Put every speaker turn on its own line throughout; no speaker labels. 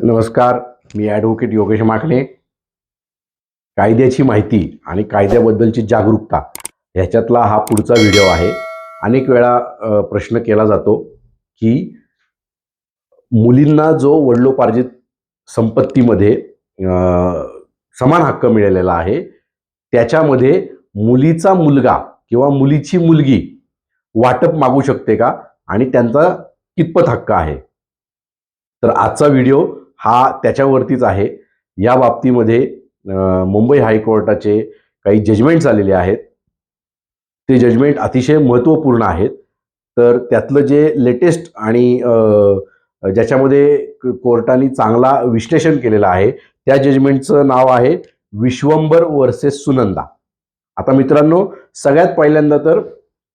नमस्कार, मी ॲडव्होकेट योगेश माखणे. कायद्याची माहिती आणि कायद्याबद्दलची जागरूकता ह्याच्यातला हा पुढचा व्हिडिओ आहे. अनेक वेळा प्रश्न केला जातो की मुलींना जो वडिलोपार्जित संपत्तीमध्ये समान हक्क मिळालेला आहे, त्याच्यामध्ये मुलीचा मुलगा किंवा मुलीची मुलगी वाटप मागू शकते का आणि त्यांचा कितपत हक्क आहे. तर आजचा व्हिडिओ हा त्याच्यावरतीच आहे. या बाबतीमध्ये मुंबई हायकोर्टाचे काही जजमेंट्स आलेले आहेत. ते जजमेंट अतिशय महत्त्वपूर्ण आहेत. तर त्यातलं जे लेटेस्ट आणि ज्याच्यामध्ये कोर्टाने चांगला विश्लेषण केलेलं आहे, त्या जजमेंटचं नाव आहे विश्वंभर वर्सेस सुनंदा. आता मित्रांनो, सगळ्यात पहिल्यांदा तर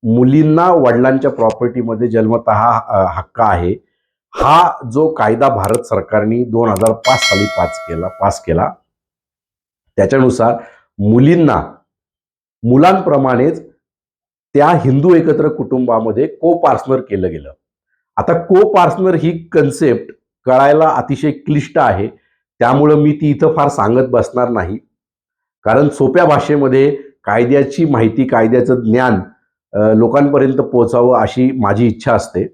मुलींना वडिलांच्या प्रॉपर्टीमध्ये जन्मतः हक्क आहे, हा जो कायदा भारत सरकारने 2005 साली पास केला, त्याच्यानुसार मुलींना मुलांप्रमाणेच त्या हिंदू एकत्र कुटुंबामध्ये को पार्टनर केलं गेलं. आता को पार्टनर ही कन्सेप्ट कळायला अतिशय क्लिष्ट आहे, त्यामुळं मी ती इथं फार सांगत बसणार नाही. कारण सोप्या भाषेमध्ये कायद्याची माहिती, कायद्याचं ज्ञान लोकांपर्यंत पोहोचावं अशी माझी इच्छा असते.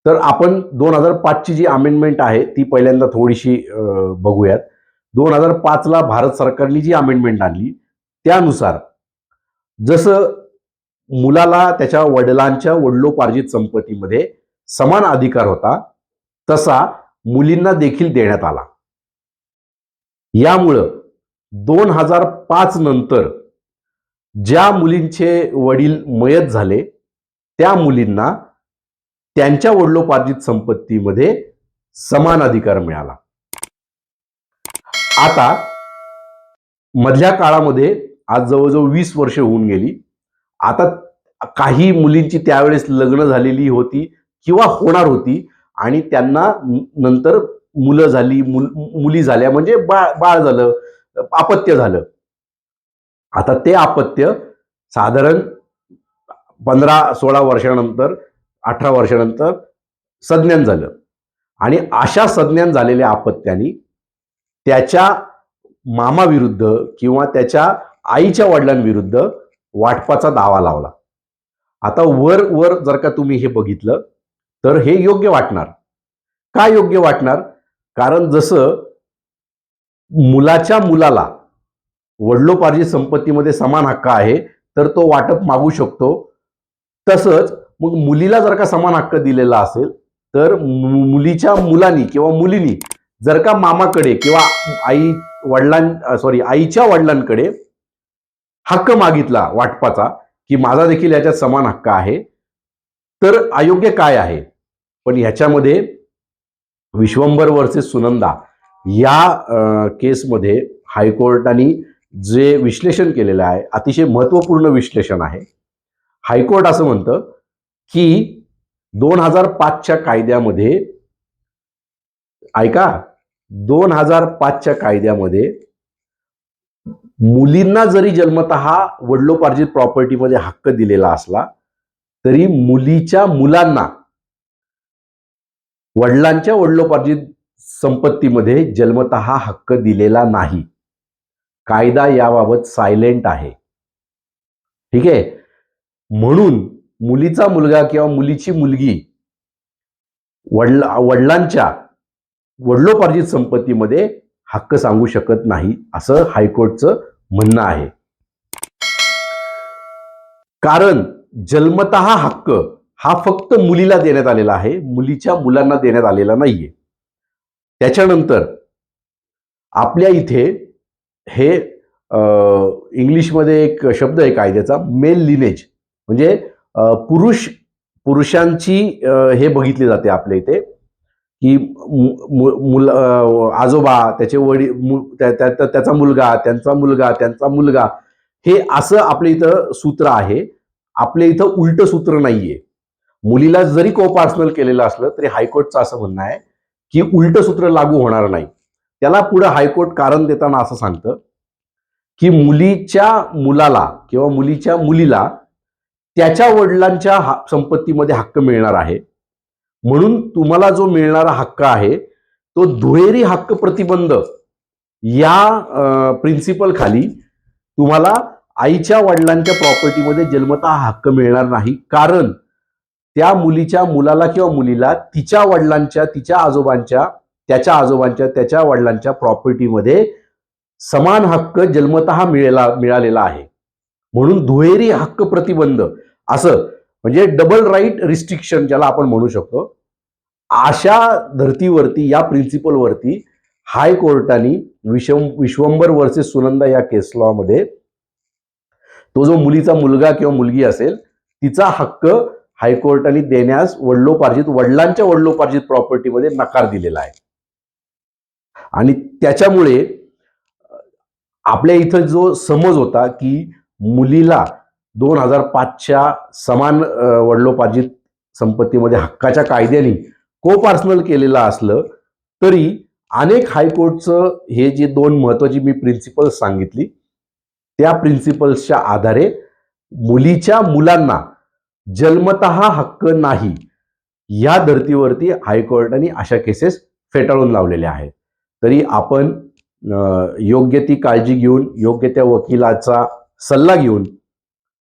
तर आपण 2005 ची जी अमेंडमेंट आहे ती पहिल्यांदा थोडीशी बघूयात. 2005ला भारत सरकारने जी अमेंडमेंट आणली, त्यानुसार जसं मुलाला त्याच्या वडिलांच्या वडिलोपार्जित संपत्तीमध्ये समान अधिकार होता, तसा मुलींना देखील देण्यात आला. यामुळं 2005 नंतर ज्या मुलींचे वडील मयत झाले, त्या मुलींना त्यांच्या वडिलोपार्जित संपत्तीमध्ये समान अधिकार मिळाला. आता मधल्या काळामध्ये आज जवळजवळ 20 वर्ष होऊन गेली. आता काही मुलींची त्यावेळेस लग्न झालेली होती किंवा होणार होती आणि त्यांना नंतर मुलं झाली, मुली झाल्या, म्हणजे बाळ झालं, अपत्य झालं. आता ते अपत्य साधारण 15-16 वर्षानंतर, 18 वर्षानंतर सज्ञान झालं आणि अशा सज्ञान झालेल्या अपत्यानी त्याच्या मामाविरुद्ध किंवा त्याच्या आईच्या वडिलांविरुद्ध वाटपाचा दावा लावला. आता वर जर का तुम्ही हे बघितलं तर हे योग्य वाटणार. का योग्य वाटणार? कारण जसं मुलाच्या मुलाला वडिलोपार्जित संपत्तीमध्ये समान हक्क आहे, तर तो वाटप मागू शकतो. तसंच मग मुलीला जर का समान हक्क दिलेला असेल, तर मुलीच्या मुलांनी किंवा मुलीनी जर का मामाकडे किंवा आईच्या वडिलांकडे हक्क मागितला वाटपाचा, की माझा देखील याच्यात समान हक्क आहे, तर अयोग्य काय आहे? पण ह्याच्यामध्ये विश्वंभर वर्सेस सुनंदा या केसमध्ये हायकोर्टाने जे विश्लेषण केलेलं आहे, अतिशय महत्त्वपूर्ण विश्लेषण आहे. हायकोर्ट असं म्हणतं की 2005च्या कायद्यामध्ये, ऐका, 2005च्या कायद्यामध्ये मुलींना जरी जन्मतः वडिलोपार्जित प्रॉपर्टीमध्ये हक्क दिलेला असला, तरी मुलीच्या मुलांना वडिलांच्या वडिलोपार्जित संपत्तीमध्ये जन्मतः हक्क दिलेला नाही. कायदा याबाबत सायलेंट आहे. ठीक आहे. म्हणून मुलीचा मुलगा किंवा मुलीची मुलगी वडिलांच्या वडिलोपार्जित संपत्तीमध्ये हक्क सांगू शकत नाही, असं हायकोर्टचं म्हणणं आहे. कारण जन्मतः हक्क हा फक्त मुलीला देण्यात आलेला आहे, मुलीच्या मुलांना देण्यात आलेला नाहीये. त्याच्यानंतर आपल्या इथे हे इंग्लिशमध्ये एक शब्द आहे कायद्याचा, मेल लिनेज, म्हणजे पुरुषांची हे बघितली जाते आपल्या इथे, की आजोबा, त्याचे वडील, त्याचा मुलगा, त्यांचा मुलगा, त्यांचा मुलगा, हे असं आपल्या इथं सूत्र आहे. आपल्या इथं उलट सूत्र नाहीये. मुलीला जरी कोपार्सनल केलेलं असलं तरी हायकोर्टचं असं म्हणणं आहे की उलट सूत्र लागू होणार नाही. त्याला पुढे हायकोर्ट कारण देताना असं सांगतं की मुलीच्या मुलाला किंवा मुलीच्या मुलीला त्याच्या वडिलांच्या संपत्तीमध्ये हक्क मिळणार आहे, म्हणून तुम्हाला जो मिळणारा हक्क आहे तो दुहेरी हक्क प्रतिबंध या प्रिन्सिपल खाली तुम्हाला आईच्या वडिलांच्या प्रॉपर्टीमध्ये जन्मतः हक्क मिळणार नाही, कारण त्या मुलीच्या मुलाला किंवा मुलीला तिच्या वडिलांच्या, तिच्या आजोबांच्या, त्याच्या आजोबांच्या, त्याच्या वडिलांच्या प्रॉपर्टीमध्ये समान हक्क जन्मतः मिळालेला आहे. म्हणून दुहेरी हक्क प्रतिबंध असं म्हणजे डबल राईट रिस्ट्रिक्शन ज्याला आपण म्हणू शकतो, अशा धर्तीवरती या प्रिन्सिपलवरती हायकोर्टाने विश्वंभर वर्सेस सुनंदा या केस लॉ मध्ये तो जो मुलीचा मुलगा किंवा मुलगी असेल तिचा हक्क हायकोर्टाने देण्यास वडिलांच्या वडिलोपार्जित प्रॉपर्टीमध्ये नकार दिलेला आहे. आणि त्याच्यामुळे आपल्या इथं जो समज होता की मुलीला 2005च्या समान वडिलोपार्जित संपत्तीमध्ये हक्काच्या कायद्याने को पार्सनल केलेलं असलं तरी अनेक हायकोर्टचं हे जे दोन महत्वाची मी प्रिन्सिपल्स सांगितली त्या प्रिन्सिपल्सच्या आधारे मुलीच्या मुलांना जन्मतः हक्क नाही या धर्तीवरती हायकोर्टाने अशा केसेस फेटाळून लावलेल्या आहेत. तरी आपण योग्य ती काळजी घेऊन योग्य त्या वकिलाचा सल्ला घेऊन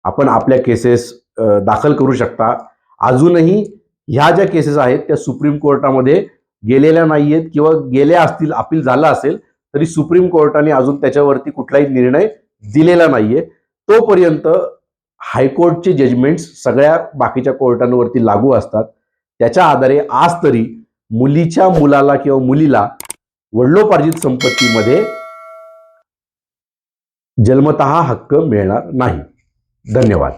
आपण आपल्या केसेस दाखल करू शकता. अजूनही ह्या ज्या केसेस आहेत त्या सुप्रीम कोर्टामध्ये गेलेल्या नाहीयेत किंवा गेल्या असतील, अपील झालं असेल तरी सुप्रीम कोर्टाने अजून त्याच्यावरती कुठलाही निर्णय दिलेला नाहीये. तोपर्यंत हायकोर्टचे जजमेंट्स सगळ्या बाकीच्या कोर्टांवरती लागू असतात. त्याच्या आधारे आज तरी मुलीच्या मुलाला किंवा मुलीला वडिलोपार्जित संपत्तीमध्ये जन्मतः हक्क मिळणार नाही. धन्यवाद.